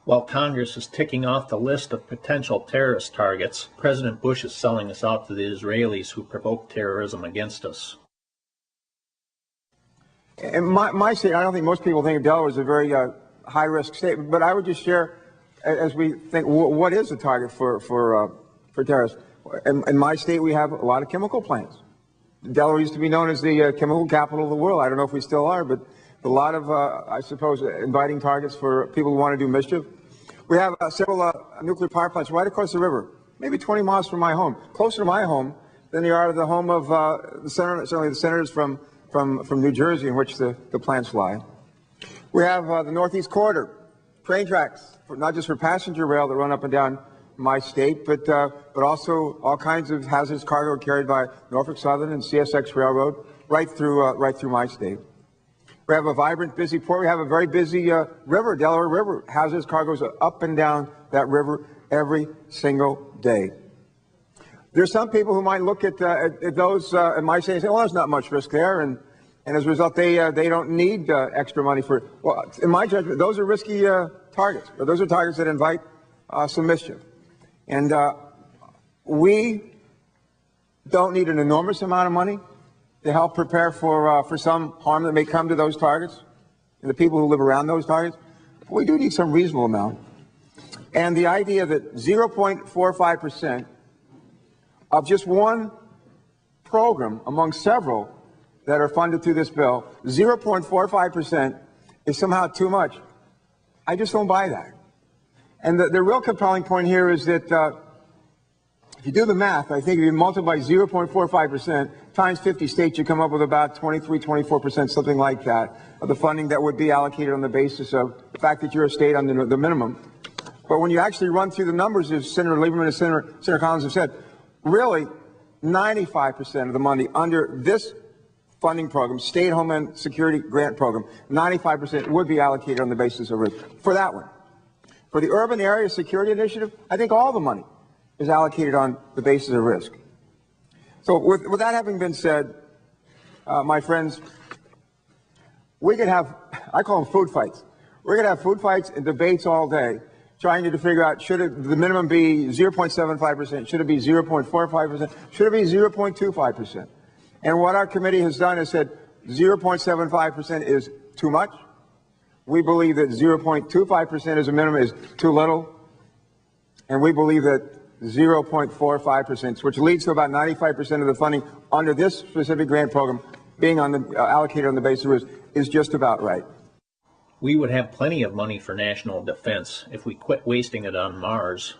While Congress is ticking off the list of potential terrorist targets, President Bush is selling us out to the Israelis who provoke terrorism against us. In my state, I don't think most people think of Delaware as a very high-risk state, but I would just share, as we think, what is a target for terrorists? In my state, we have a lot of chemical plants. Delaware used to be known as the chemical capital of the world. I don't know if we still are, but a lot of, I suppose, inviting targets for people who want to do mischief. We have several nuclear power plants right across the river, maybe 20 miles from my home, closer to my home than they are to the home of certainly the senators from New Jersey, in which the plants lie. We have the Northeast Corridor, train tracks, not just for passenger rail that run up and down my state, but also all kinds of hazardous cargo carried by Norfolk Southern and CSX Railroad right through my state. We have a vibrant, busy port. We have a very busy river, Delaware River. Hazardous cargoes are up and down that river every single day. There's some people who might look at those in my state and say, well, there's not much risk there, and as a result, they don't need extra money for it. Well, in my judgment, those are risky targets. But those are targets that invite some mischief. And we don't need an enormous amount of money to help prepare for some harm that may come to those targets and the people who live around those targets. We do need some reasonable amount. And the idea that 0.45% of just one program among several that are funded through this bill, 0.45% is somehow too much. I just don't buy that. And the real compelling point here is that if you do the math, I think if you multiply 0.45% times 50 states, you come up with about 23, 24%, something like that, of the funding that would be allocated on the basis of the fact that you're a state under the minimum. But when you actually run through the numbers, as Senator Lieberman and Senator Collins have said, really 95% of the money under this funding program, State Homeland Security Grant Program, 95% would be allocated on the basis of risk for that one. For the Urban Area Security Initiative, I think all the money is allocated on the basis of risk. So with that having been said, my friends, we could have, I call them food fights. We're going to have food fights and debates all day trying to figure out, should the minimum be 0.75%? Should it be 0.45%? Should it be 0.25%? And what our committee has done is said 0.75% is too much. We believe that 0.25% as a minimum is too little. And we believe that 0.45%, which leads to about 95% of the funding under this specific grant program being allocated on the basis of risk, is just about right. We would have plenty of money for national defense if we quit wasting it on Mars.